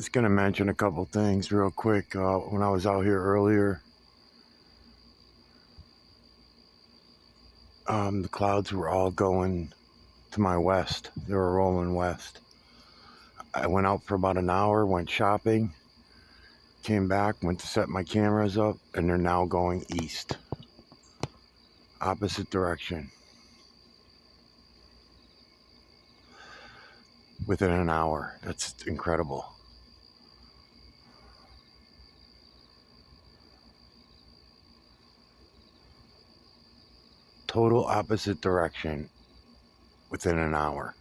just going to mention a couple things real quick. When I was out here earlier, the clouds were all going to my west. They were rolling west. I went out for about an hour, went shopping, came back, went to set my cameras up, and they're now going east, opposite direction, within an hour. That's incredible. Total opposite direction within an hour.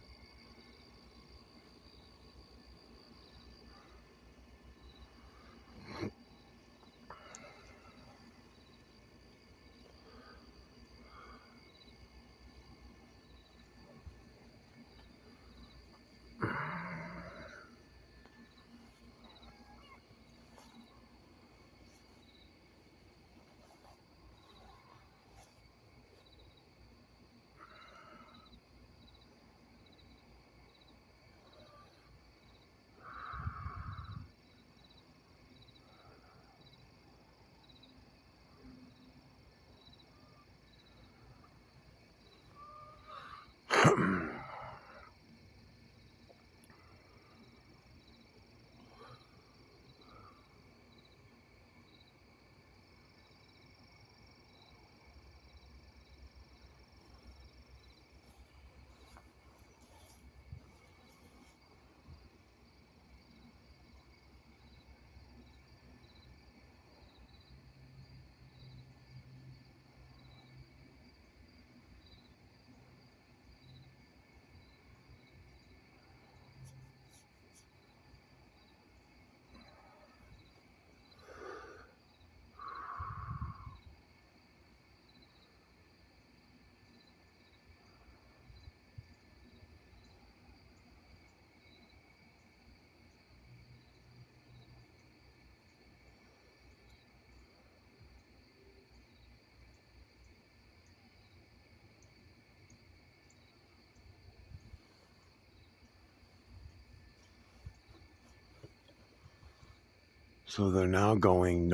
So they're now going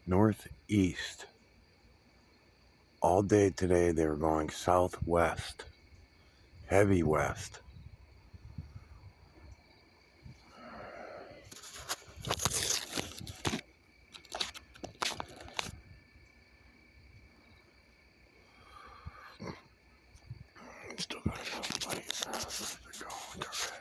northeast. All day today they were going southwest, heavy west. Still got somebody. They're going to red.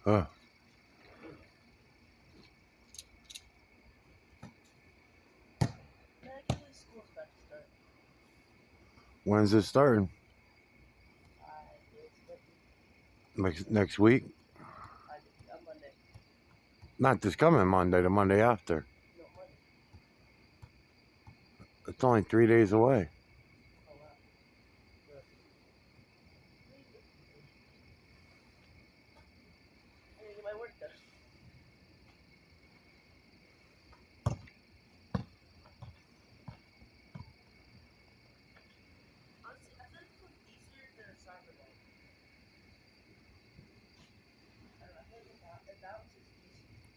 Uh, Man, I can't believe school's about to start. when's it starting? Next week? On Monday. Not this coming Monday, the Monday after. No, Monday. It's only 3 days away. Oh, wow. Good. I need to get my work done. Honestly, I feel like it was easier than a soccer ball. I don't know, I feel like the balance is easy.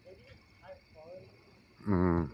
Maybe it's high quality. Mm.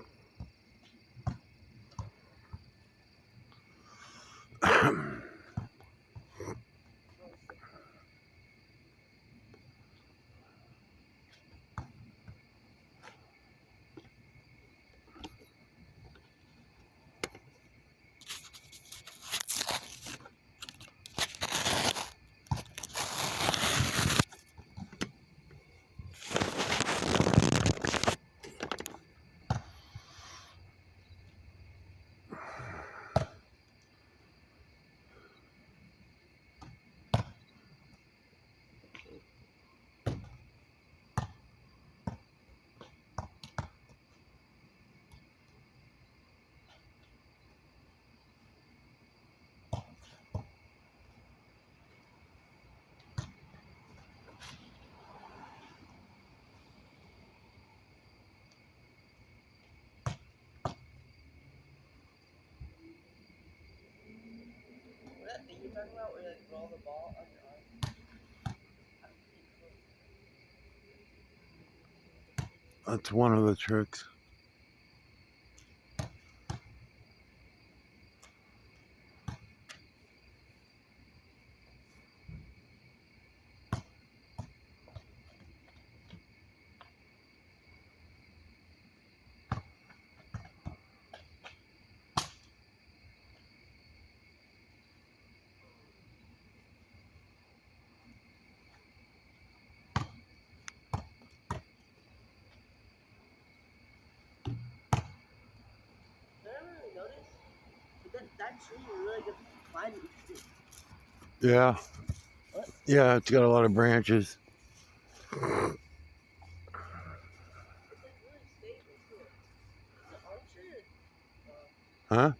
That thing you're talking about where you like roll the ball on your arm? I'm pretty close. That's one of the tricks. Did I ever really notice? But that tree is really good climbing too. Yeah. What? Yeah, it's got a lot of branches. It's like really stable too. Is it arm tree or Huh?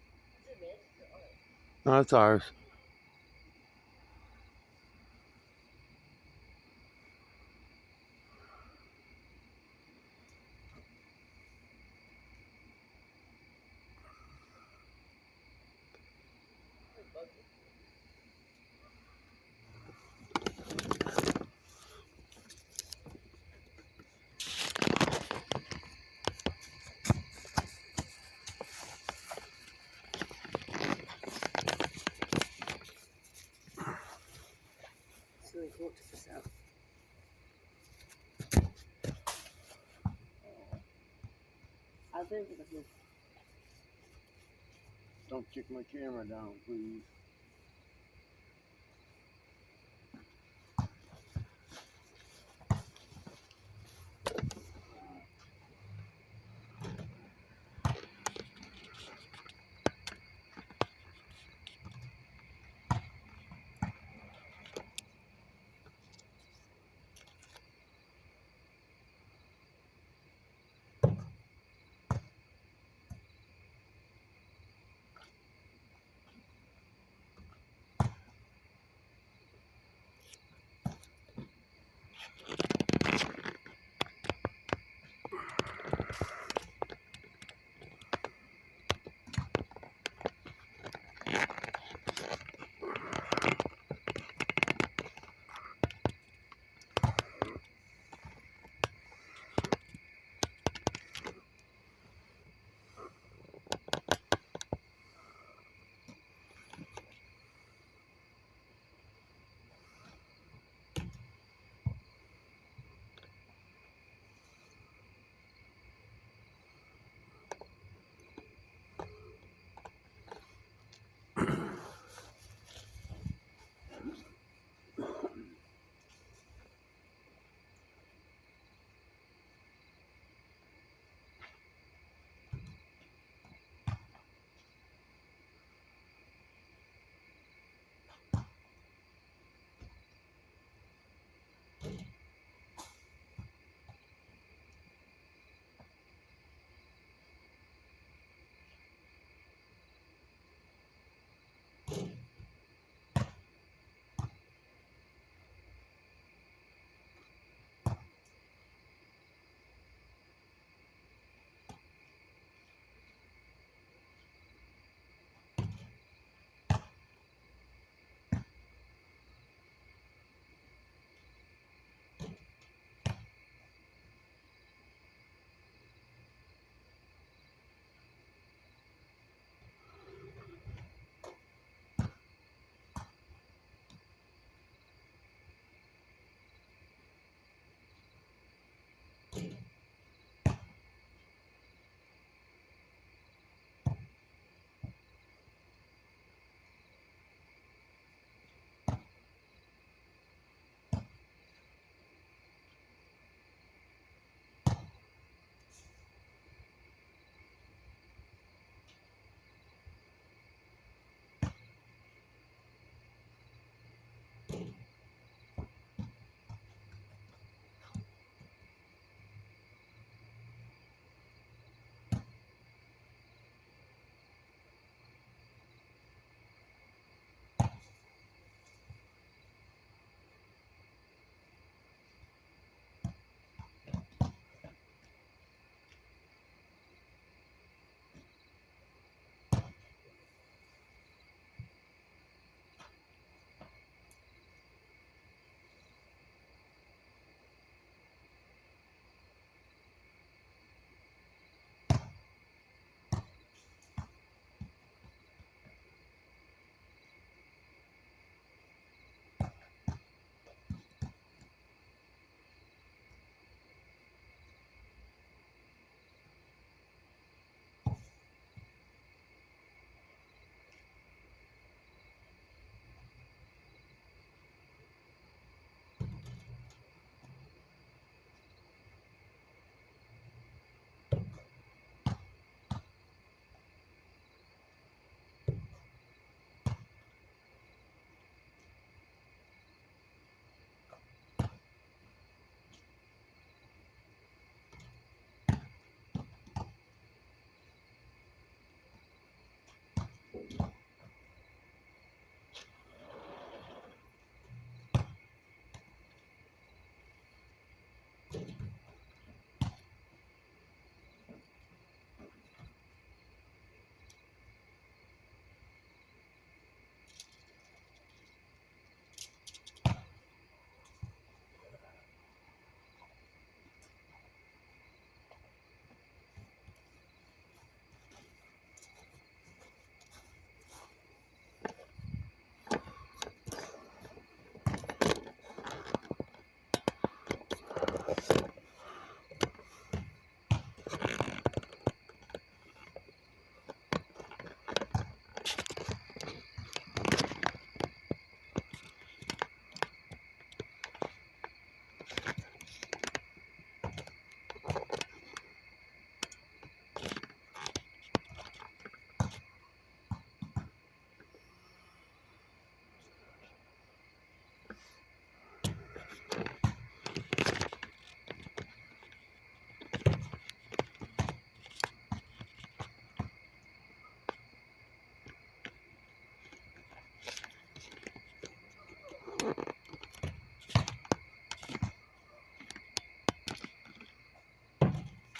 is it man's or ours? No, that's ours. Like bugs. It's really cool. Check this out. I think it's Don't kick my camera down, please.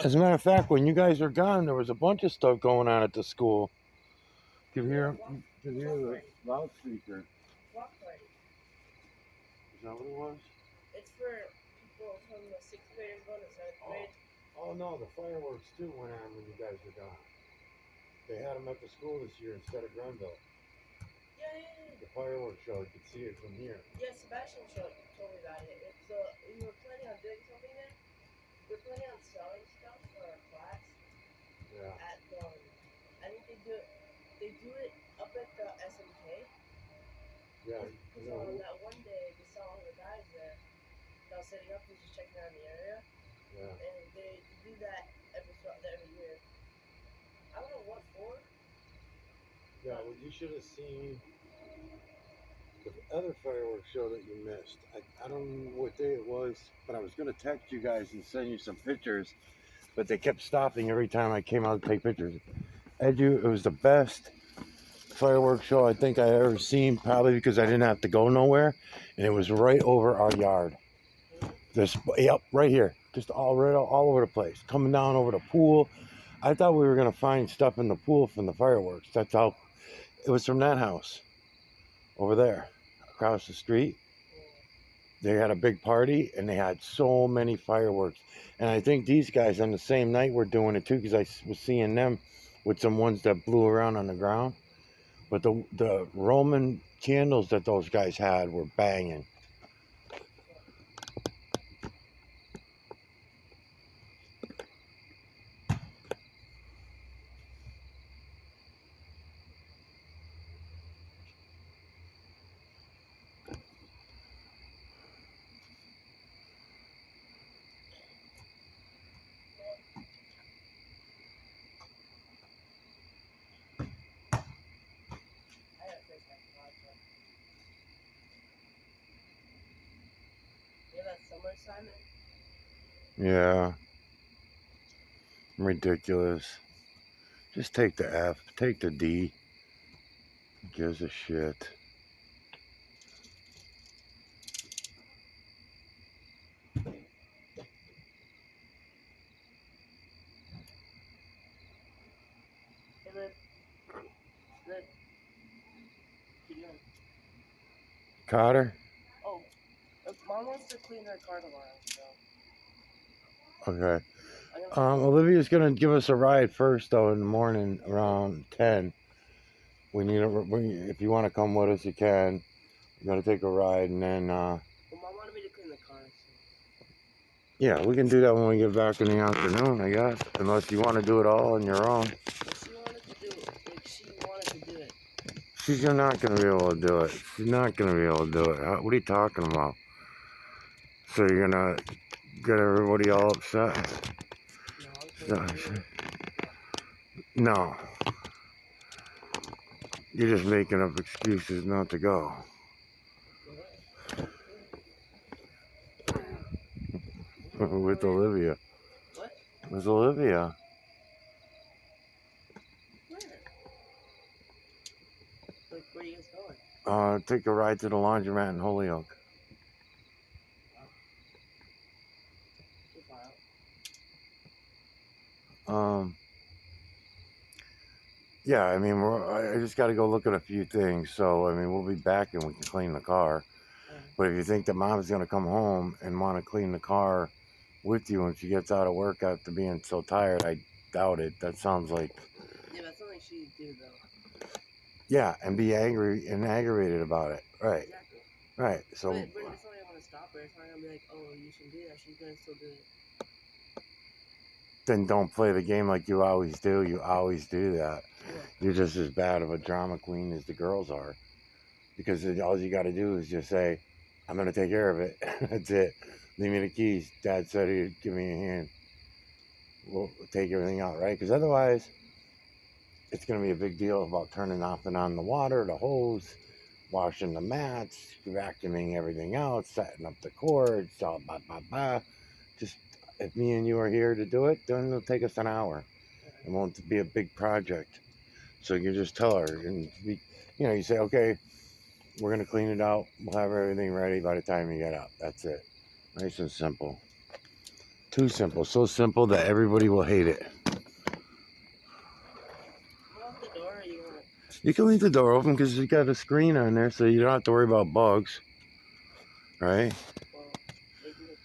As a matter of fact, when you guys were gone, there was a bunch of stuff going on at the school. You could hear the loudspeaker. Block party. Is that what it was? It's for people from the 6th graders going to 7th grade. Oh no, the fireworks too went on when you guys were gone. They had them at the school this year instead of Grenville. Yeah. The fireworks show, you could see it from here. Yeah, Sebastian told me about it. It's we were planning on doing something there. We're planning on selling stuff for our class. Yeah. At I think they do it up at the SMK. Yeah. Because that one day we saw one of the guys there that was setting up, he was just checking out the area. Yeah. And they do that every year. I don't know what for. Yeah, well, you should have seen the other fireworks show that you missed. I don't know what day it was, but I was going to text you guys and send you some pictures, but they kept stopping every time I came out to take pictures. It was the best fireworks show I think I ever seen, probably because I didn't have to go nowhere, and it was right over our yard. Yep, right here, just all over the place, coming down over the pool. I thought we were gonna find stuff in the pool from the fireworks. That's how it was, from that house over there across the street. They had a big party and they had so many fireworks, and I think these guys on the same night were doing it too, because I was seeing them with some ones that blew around on the ground. But the Roman candles that those guys had were banging. Summer assignment? Yeah. Ridiculous. Just take the F, take the D. Who gives a shit? Cotter? Oh, Mom wants to clean her car tomorrow, so. Okay. Olivia's gonna give us a ride first, though, in the morning around 10. If you want to come with us, you can. You gotta take a ride, and then. Well, Mom wanted me to clean the car. So. Yeah, we can do that when we get back in the afternoon, I guess. Unless you want to do it all on your own. She wanted to do it. She wanted to do it. She's not gonna be able to do it. She's not gonna be able to do it. What are you talking about? So you're gonna get everybody all upset? No. You're just making up excuses not to go. With Olivia. What? With Olivia. Where? Like, where are you guys going? Take a ride to the laundromat in Holyoke. Yeah, I mean, I just got to go look at a few things. So, I mean, we'll be back and we can clean the car. But if you think that Mom's going to come home and want to clean the car with you when she gets out of work after being so tired, I doubt it. That sounds like... Yeah, that's something she'd do, though. Yeah, and be angry and aggravated about it. Right. Exactly. Right. So... But it's not I want to stop her. her. So I'm gonna be like, oh, you should do that. She's gonna still do it. Then don't play the game like you always do. You always do that. Yeah. You're just as bad of a drama queen as the girls are. Because all you got to do is just say, I'm going to take care of it. That's it. Leave me the keys. Dad said he'd give me a hand. We'll take everything out, right? Because otherwise, it's going to be a big deal about turning off and on the water, the hose, washing the mats, vacuuming everything out, setting up the cords, all blah, blah, blah. Just, if me and you are here to do it, then it'll take us an hour. It won't be a big project. So you just tell her, and you say, okay, we're going to clean it out. We'll have everything ready by the time you get up. That's it. Nice and simple. Too simple. So simple that everybody will hate it. Lock the door, or you want? You can leave the door open because you got a screen on there, so you don't have to worry about bugs. Right? Well, they can get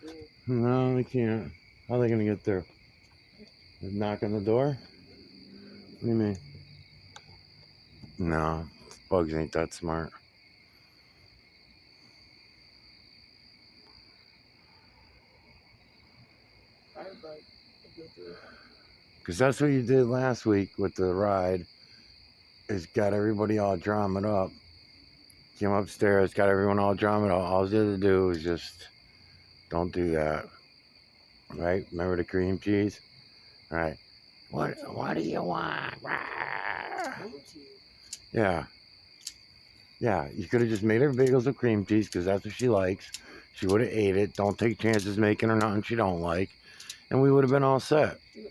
through. No, they can't. How are they going to get through? Knock on the door? What do you mean? No, bugs ain't that smart. Firebug. They go through. Because that's what you did last week with the ride. Is got everybody all dramaed up. Came upstairs, got everyone all dramaed up. All you had to do was just don't do that. Right? Remember the cream cheese? All right. What do you want? Cream cheese. Yeah. Yeah. You could have just made her bagels with cream cheese because that's what she likes. She would have ate it. Don't take chances making her nothing she don't like. And we would have been all set. She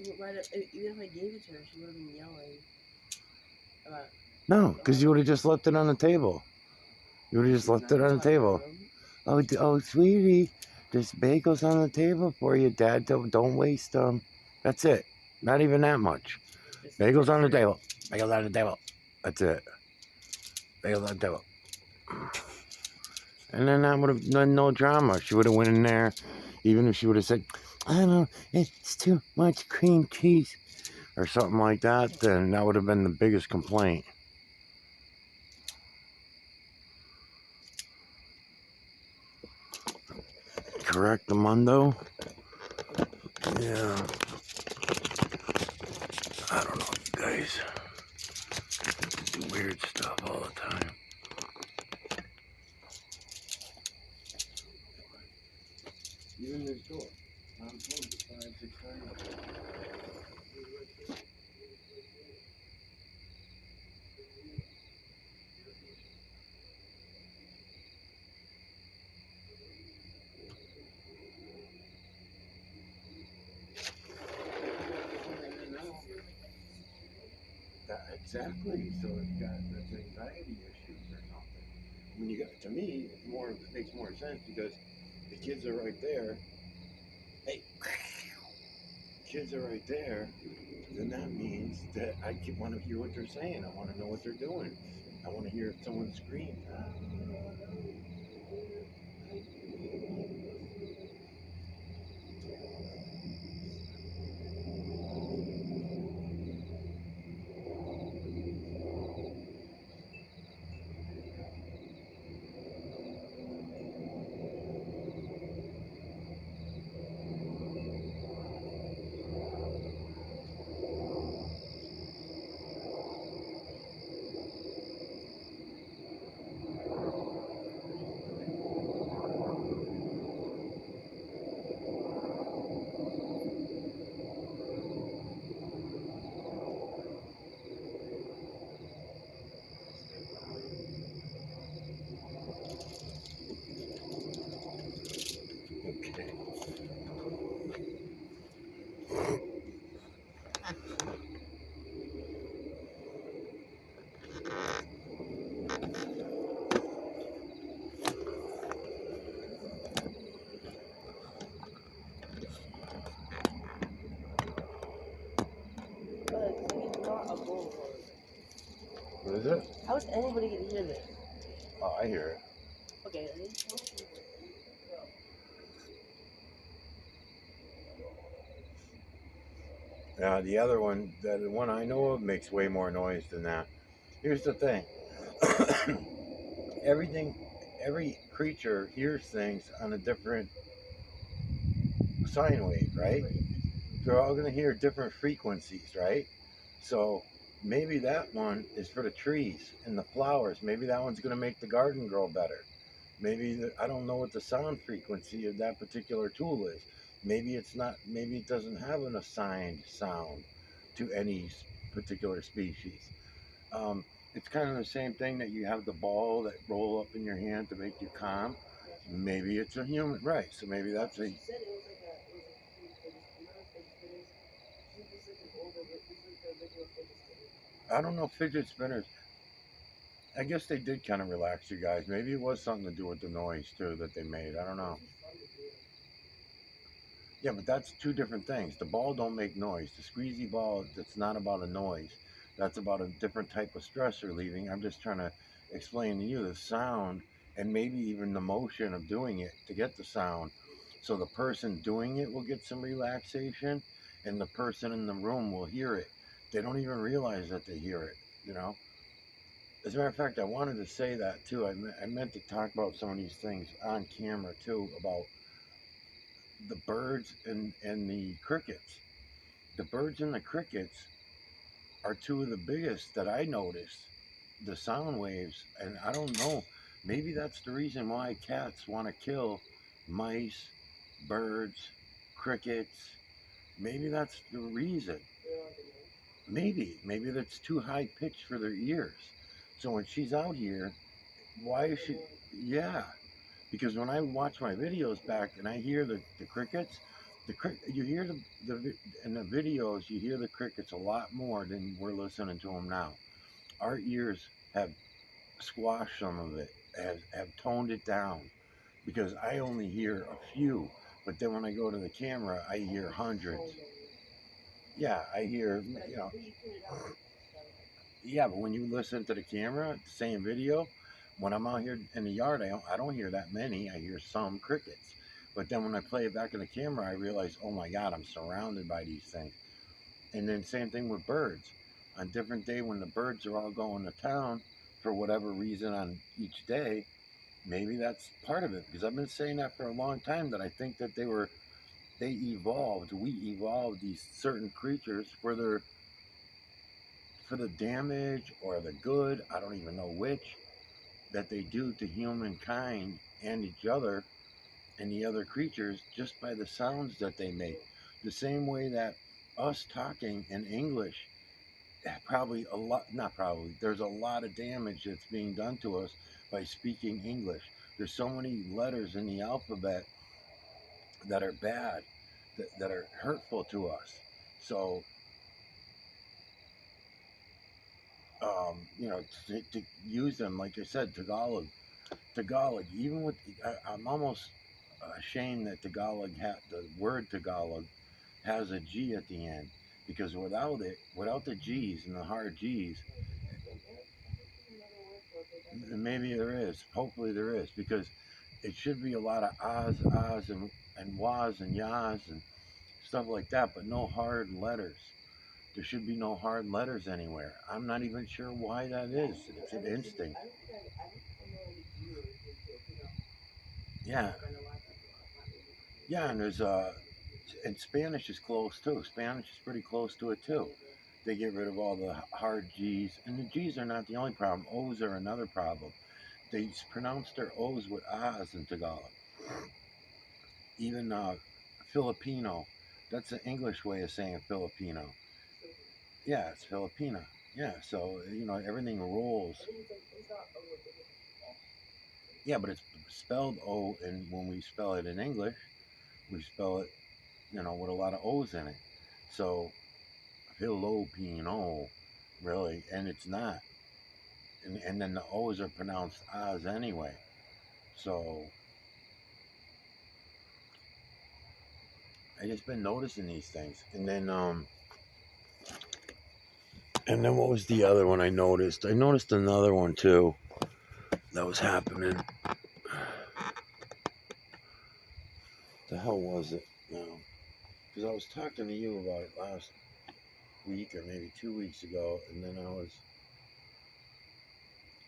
would write it, even if I gave it to her, she would have been yelling about. No, because you would have just left it on the table. You would have just left it on the table. Oh, sweetie, there's bagels on the table for you, Dad. Don't waste them. That's it. Not even that much. Bagels on the table. Bagels on the table. That's it. Bagels on the table. And then that would have done no drama. She would have went in there, even if she would have said, I don't know, it's too much cream cheese or something like that, then that would have been the biggest complaint. Correct, Amundo? Yeah. I don't know, you guys do weird stuff all the time. Even this door. I'm closed at 5, 6:30. Exactly. So it's got that's anxiety issues or something. When you got to me, it makes more sense because the kids are right there. Hey, kids are right there. Then that means that I want to hear what they're saying. I want to know what they're doing. I want to hear if someone scream. Okay. But the thing is not a bullhorn. What is it? How is anybody gonna hear this? Oh, I hear it. Okay. The other one, the one I know of, makes way more noise than that. Here's the thing. Every creature hears things on a different sine wave, right? They're all going to hear different frequencies, right? So maybe that one is for the trees and the flowers. Maybe that one's going to make the garden grow better. I don't know what the sound frequency of that particular tool is. Maybe it's not, maybe it doesn't have an assigned sound to any particular species. Um, it's kind of the same thing that you have the ball that roll up in your hand to make you calm. Maybe it's a human, right? So maybe that's a. She said it was like a, fidget spinners. She was like an older, this was the original fidget spinner. I don't know, fidget spinners. I guess they did kind of relax you guys. Maybe it was something to do with the noise too that they made. I don't know. Yeah, but that's two different things. The ball don't make noise. The squeezy ball, that's not about a noise. That's about a different type of stress relieving. I'm just trying to explain to you the sound and maybe even the motion of doing it to get the sound. So the person doing it will get some relaxation and the person in the room will hear it. They don't even realize that they hear it. As a matter of fact, I wanted to say that too. I meant to talk about some of these things on camera too about the birds and the crickets. The birds and the crickets are two of the biggest that I noticed. The sound waves, and I don't know, maybe that's the reason why cats want to kill mice, birds, crickets. Maybe that's the reason. Maybe that's too high pitched for their ears. So when she's out here, why is she? Yeah, because when I watch my videos back and I hear the crickets, you hear in the videos you hear the crickets a lot more than we're listening to them now. Our ears have squashed some of it, have toned it down because I only hear a few, but then when I go to the camera, I hear hundreds. Yeah, I hear yeah, but when you listen to the camera, the same video, when I'm out here in the yard, I don't hear that many. I hear some crickets. But then when I play it back in the camera, I realize, oh my God, I'm surrounded by these things. And then same thing with birds. On different day when the birds are all going to town for whatever reason on each day, maybe that's part of it. Because I've been saying that for a long time that I think that we evolved these certain creatures for the damage or the good, I don't even know which, that they do to humankind and each other and the other creatures just by the sounds that they make. The same way that us talking in English, probably a lot, not probably, there's a lot of damage that's being done to us by speaking English. There's so many letters in the alphabet that are bad, that are hurtful to us. So to use them, like I said, Tagalog, even with, I'm almost ashamed that the word Tagalog has a G at the end, because without the G's and the hard G's, maybe there is, hopefully there is, because it should be a lot of ahs, and wahs and yahs and stuff like that, but no hard letters. There should be no hard letters anywhere. I'm not even sure why that is. It's an instinct. Yeah, yeah, and and Spanish is close too. Spanish is pretty close to it too. They get rid of all the hard G's, and the G's are not the only problem. O's are another problem. They pronounce their O's with A's in Tagalog. Even Filipino, that's the English way of saying Filipino. Yeah, it's Filipina. Yeah, so everything rolls. Yeah, but it's spelled O, and when we spell it in English, we spell it, with a lot of O's in it. So Filipino, really, and it's not. And then the O's are pronounced Oz anyway. So I just been noticing these things. And then what was the other one I noticed? I noticed another one too that was happening. The hell was it now? Because I was talking to you about it last week or maybe 2 weeks ago, and then I was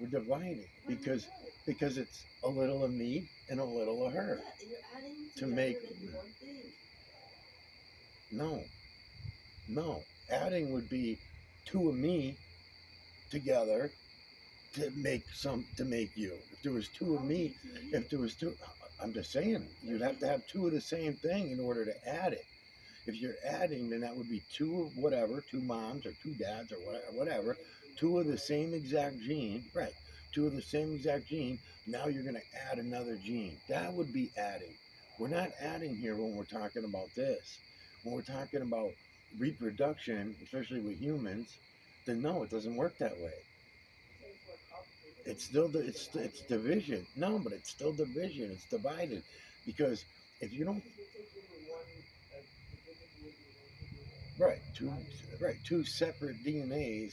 We're dividing because it's a little of me and a little of her. Yeah, and you're adding To together make to be one thing. no, no. Adding would be two of me together to make you. If there was two of me, if there was two, I'm just saying you'd have to have two of the same thing in order to add it. If you're adding, then that would be two of whatever, two moms or two dads or whatever, two of the same exact gene, right? Two of the same exact gene. Now you're going to add another gene. That would be adding. We're not adding here when we're talking about this. When we're talking about reproduction, especially with humans, then no, it doesn't work that way. It's still it's division. No, but it's still division. It's divided because if you don't right two separate DNAs,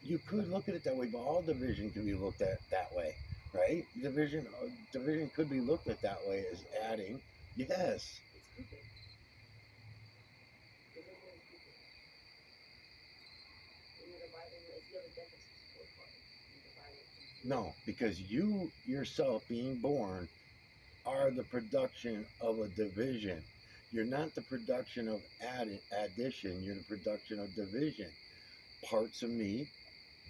you could look at it that way, but all division can be looked at that way, right? Division could be looked at that way as adding. Yes. No, because you yourself being born are the production of a division. You're not the production of addition. You're the production of division. Parts of me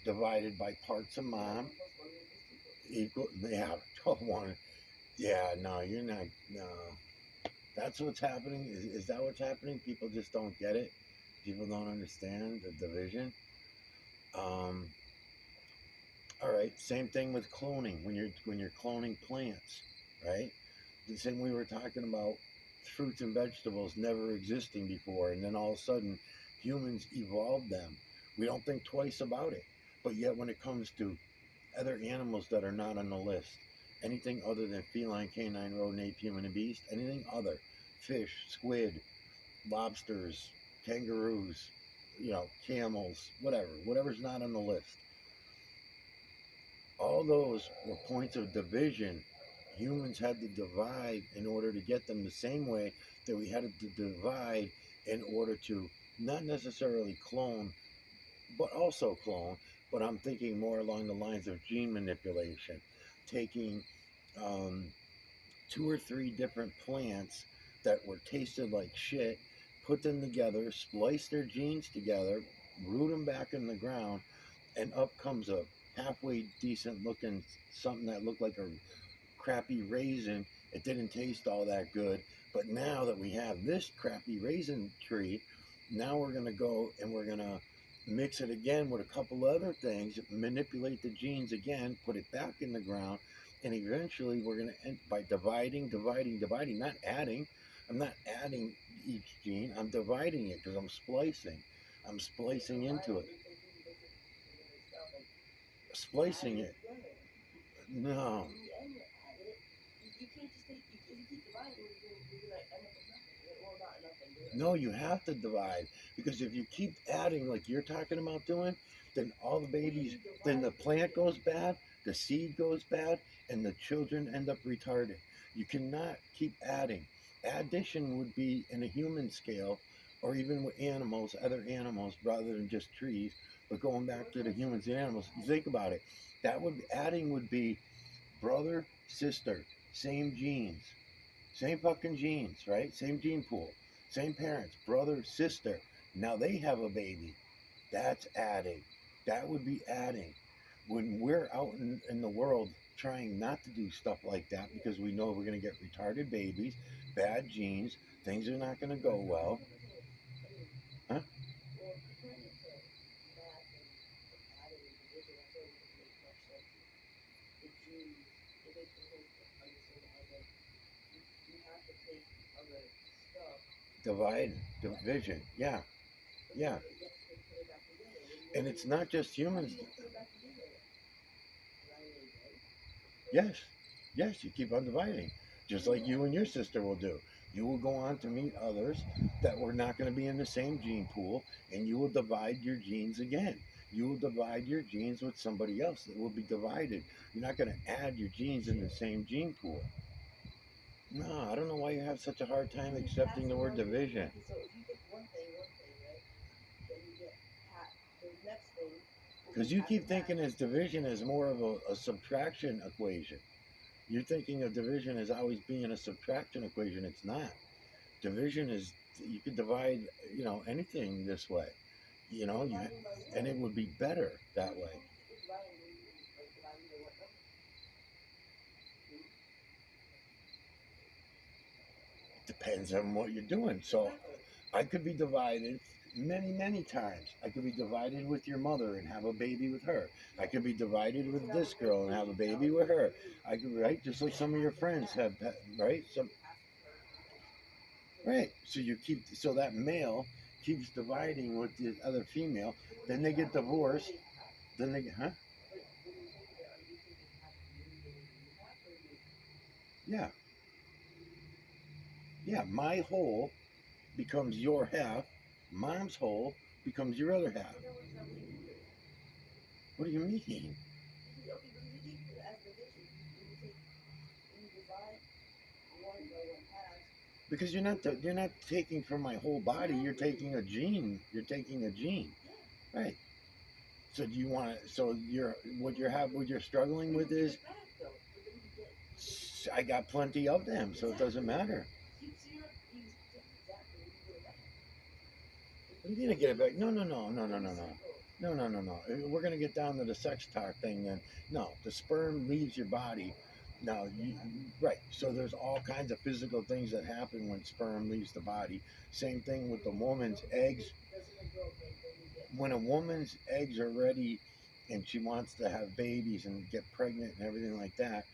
divided by parts of mom equal. Yeah, 1. Yeah, no, you're not. No, that's what's happening. Is that what's happening? People just don't get it. People don't understand the division. Um, all right. Same thing with cloning. When you're cloning plants, right? The same we were talking about fruits and vegetables never existing before, and then all of a sudden humans evolved them. We don't think twice about it. But yet when it comes to other animals that are not on the list, anything other than feline, canine, rodent, ape, human, and beast, anything other, fish, squid, lobsters, kangaroos, camels, whatever's not on the list, all those were points of division. Humans had to divide in order to get them the same way that we had to divide in order to not necessarily clone, but also clone. But I'm thinking more along the lines of gene manipulation, taking um, two or three different plants that were tasted like shit, put them together, splice their genes together, root them back in the ground, and up comes a halfway decent looking something that looked like a crappy raisin. It didn't taste all that good. But now that we have this crappy raisin tree, now we're going to go and we're going to mix it again with a couple other things, manipulate the genes again, put it back in the ground, and eventually we're going to end by dividing, not adding. I'm not adding each gene, I'm dividing it because I'm splicing. I'm splicing into it. Splicing it. No. No, you have to divide because if you keep adding like you're talking about doing, then all the babies, then the plant goes bad, the seed goes bad, and the children end up retarded. You cannot keep adding. Addition would be in a human scale, or even with animals, other animals, rather than just trees. But going back to the humans and animals, you think about it. That would adding would be brother, sister, same genes, same fucking genes, right? Same gene pool, same parents, brother, sister. Now they have a baby. That's adding. That would be adding. When we're out in the world trying not to do stuff like that because we know we're going to get retarded babies, bad genes, things are not going to go well. Huh? Divide, division. Yeah, yeah. And it's not just humans. Yes, yes, you keep on dividing, just like you and your sister will do. You will go on to meet others that were not going to be in the same gene pool, and you will divide your genes again. You will divide your genes with somebody else that will be divided. You're not going to add your genes in the same gene pool. No, I don't know why you have such a hard time accepting the word division. So if you get one thing, right? Then you get the next thing. Because you keep thinking as division is more of a subtraction equation. You're thinking of division as always being a subtraction equation. It's not. Division is, you could divide, anything this way. And it would be better that way. Depends on what you're doing. So I could be divided many, many times. I could be divided with your mother and have a baby with her. I could be divided with this girl and have a baby with her. I could, right? Just like some of your friends have, right? Right. So that male keeps dividing with the other female. Then they get divorced. Then they get, huh? Yeah. Yeah. My whole becomes your half. Mom's whole becomes your other half. What do you mean? Because you're not taking from my whole body. You're taking a gene. You're taking a gene, right? So do you want to? So what you're struggling with is I got plenty of them, so it doesn't matter. What are you gonna get it back? No, no, no, no, no, no, no. No, no, no, no. We're gonna get down to the sex talk thing then. No, the sperm leaves your body. Now, right. So there's all kinds of physical things that happen when sperm leaves the body. Same thing with the woman's eggs. When a woman's eggs are ready, and she wants to have babies and get pregnant and everything like that,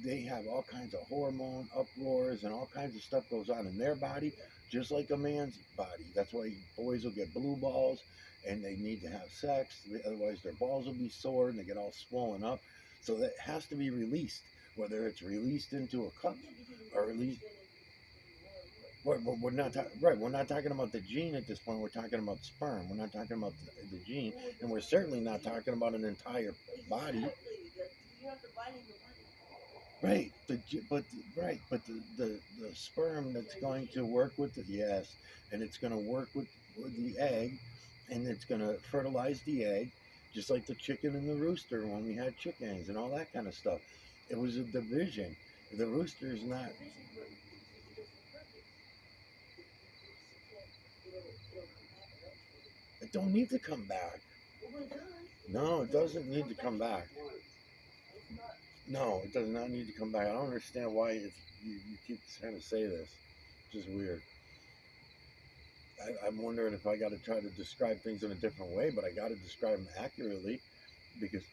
they have all kinds of hormone uproars and all kinds of stuff goes on in their body, just like a man's body. That's why boys will get blue balls and they need to have sex. Otherwise, their balls will be sore and they get all swollen up. So that has to be released, whether it's released into a cup or released. We're not right. We're not talking about the gene at this point. We're talking about sperm. We're not talking about the gene, and we're certainly not talking about an entire body. Right, but the sperm that's going to work with the yes, and it's going to work with the egg, and it's going to fertilize the egg, just like the chicken and the rooster when we had chickens and all that kind of stuff. It was a division. The rooster is not. It don't need to come back. No, it doesn't need to come back. No, it does not need to come back. I don't understand why you keep trying to say this. It's just weird. I'm wondering if I got to try to describe things in a different way, but I got to describe them accurately because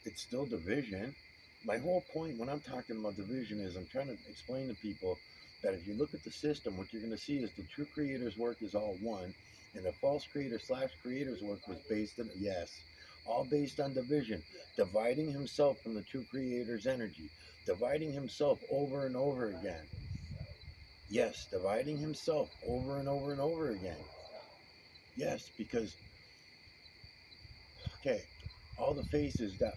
it's still division. My whole point when I'm talking about division is I'm trying to explain to people that if you look at the system, what you're going to see is the true creator's work is all one, and the false creator slash creator's work was based on, yes, all based on division, dividing himself from the true creator's energy, dividing himself over and over again. Yes, dividing himself over and over and over again. Yes, because, okay, all the faces that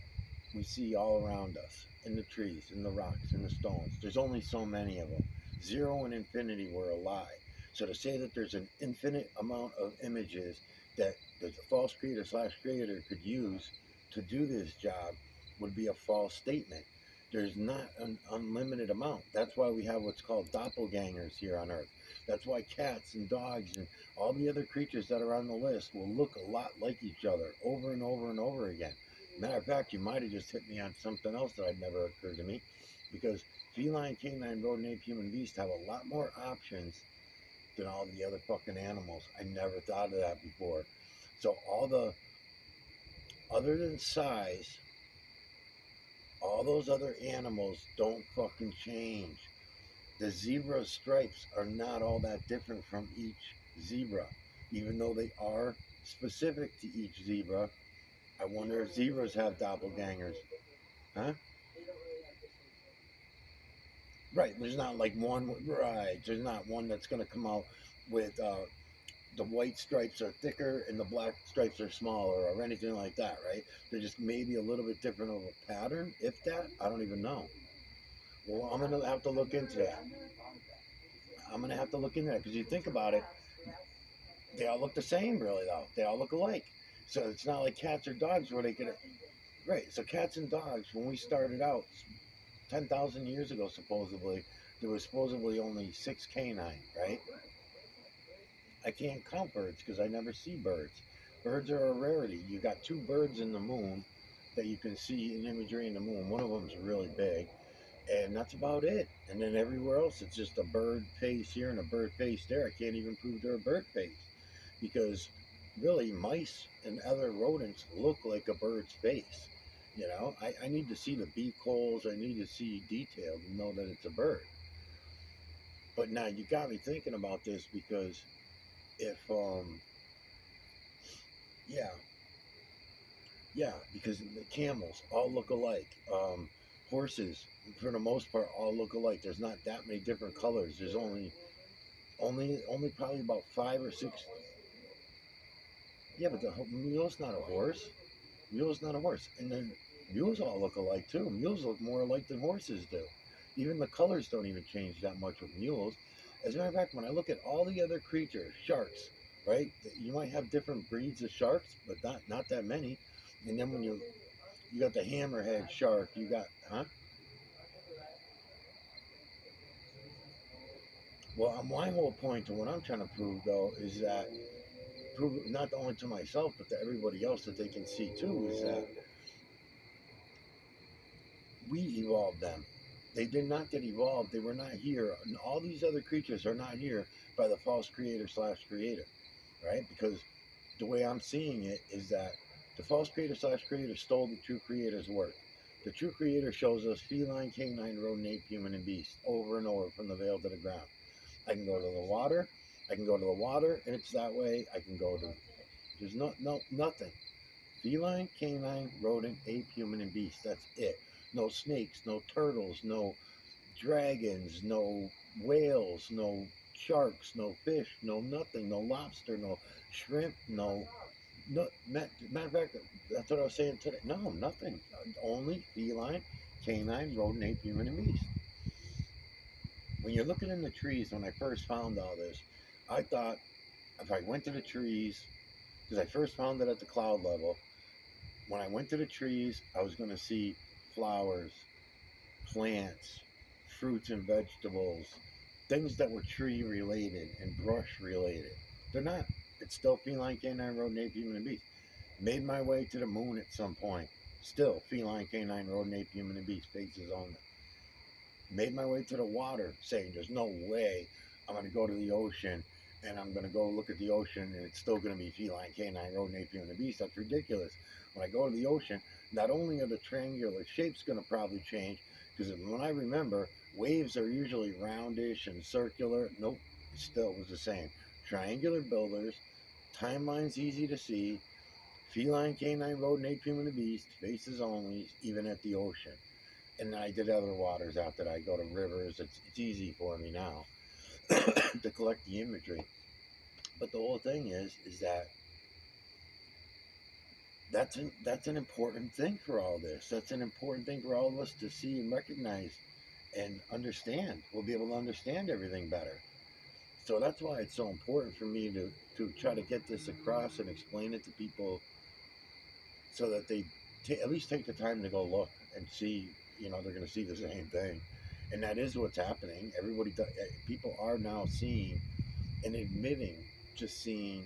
we see all around us, in the trees, in the rocks, in the stones, there's only so many of them. Zero and infinity were a lie. So to say that there's an infinite amount of images that the false creator slash creator could use to do this job would be a false statement. There's not an unlimited amount. That's why we have what's called doppelgangers here on Earth. That's why cats and dogs and all the other creatures that are on the list will look a lot like each other over and over and over again. Matter of fact, you might have just hit me on something else that had never occurred to me, because feline, canine, rodent, ape, human, beast have a lot more options than all the other fucking animals. I never thought of that before. So other than size, all those other animals don't fucking change. The zebra stripes are not all that different from each zebra, even though they are specific to each zebra. I wonder if zebras have doppelgangers. Huh? Right. There's not like one. Right. There's not one that's going to come out with the white stripes are thicker and the black stripes are smaller or anything like that. Right. They're just maybe a little bit different of a pattern, if that. I don't even know. Well, I'm going to have to look into that. I'm going to have to look into that because you think about it, they all look the same, really, though. They all look alike. So it's not like cats or dogs where they can. Right. So cats and dogs, when we started out 10,000 years ago, supposedly, there was supposedly only six canine, right? I can't count birds because I never see birds. Birds are a rarity. You got two birds in the moon that you can see in imagery in the moon. One of them's really big, and that's about it. And then everywhere else, it's just a bird face here and a bird face there. I can't even prove they're a bird face because really, mice and other rodents look like a bird's face. I need to see the beak holes. I need to see detail to know that it's a bird. But now you got me thinking about this because if yeah, yeah, because the camels all look alike. Horses, for the most part, all look alike. There's not that many different colors. There's only probably about five or six. Yeah, but the mule's not a horse. Mule's not a horse, and then mules all look alike too. Mules look more alike than horses do. Even the colors don't even change that much with mules. As a matter of fact, when I look at all the other creatures, sharks, right? You might have different breeds of sharks, but not that many. And then when you got the hammerhead shark, you got huh? Well, my whole point to what I'm trying to prove though is that prove not only to myself but to everybody else that they can see too is that we evolved them. They did not get evolved. They were not here. And all these other creatures are not here by the false creator slash creator, right? Because the way I'm seeing it is that the false creator slash creator stole the true creator's work. The true creator shows us feline, canine, rodent, ape, human, and beast over and over from the veil to the ground. I can go to the water. I can go to the water, and it's that way. I can go to there's nothing. Feline, canine, rodent, ape, human, and beast. That's it. No snakes, no turtles, no dragons, no whales, no sharks, no fish, no nothing, no lobster, no shrimp, no. Matter of fact, that's what I was saying today. No, nothing. Only feline, canine, rodent, ape, human, and beast. When you're looking in the trees, when I first found all this, I thought if I went to the trees, because I first found it at the cloud level, when I went to the trees, I was going to see flowers, plants, fruits and vegetables, things that were tree related and brush related. They're not. It's still feline, canine, rodent, ape, human, and beast. Made my way to the moon at some point. Still feline, canine, rodent, ape, human, and beast. Faces only. Made my way to the water, saying there's no way I'm going to go to the ocean and I'm going to go look at the ocean and it's still going to be feline, canine, rodent, ape, human, and beast. That's ridiculous. When I go to the ocean, not only are the triangular shapes going to probably change, because when I remember, waves are usually roundish and circular. Nope, it still was the same. Triangular builders, timelines easy to see, feline, canine, rodent, ape, human, and beast, faces only, even at the ocean. And then I did other waters after that. I go to rivers. It's easy for me now to collect the imagery. But the whole thing is that that's an important thing for all this. That's an important thing for all of us to see and recognize and understand. We'll be able to understand everything better. So that's why it's so important for me to try to get this across and explain it to people so that they at least take the time to go look and see. They're going to see the same thing, and that is what's happening. People are now seeing and admitting, just seeing,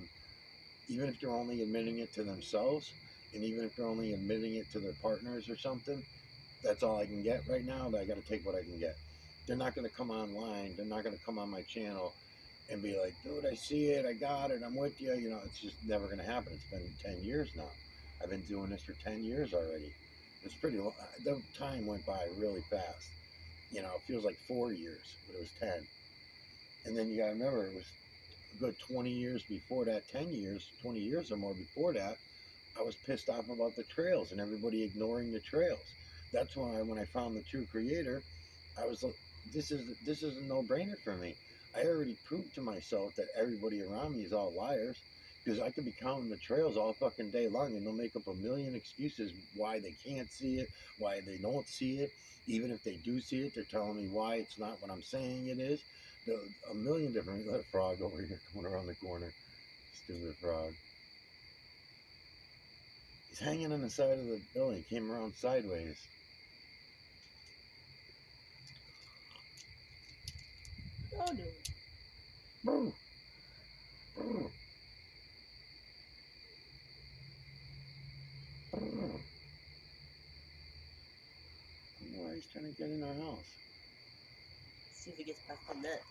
even if they're only admitting it to themselves, and even if they're only admitting it to their partners or something. That's all I can get right now. I got to take what I can get. They're not going to come online. They're not going to come on my channel and be like, dude, I see it. I got it. I'm with you. It's just never going to happen. It's been 10 years now. I've been doing this for 10 years already. It's pretty long. The time went by really fast. It feels like 4 years, but it was 10. And then you got to remember, it was a good 20 years before that, 10 years, 20 years or more before that, I was pissed off about the trails and everybody ignoring the trails. That's why when I found the true creator, I was like, this is a no-brainer for me. I already proved to myself that everybody around me is all liars because I could be counting the trails all fucking day long and they'll make up a million excuses why they can't see it, why they don't see it. Even if they do see it, they're telling me why it's not what I'm saying it is. A million different. Let a frog over here coming around the corner. Stupid frog. He's hanging on the side of the building. He came around sideways. Y'all doing? Brr, brr, brr. I don't know why he's trying to get in our house. See if it gets past the net.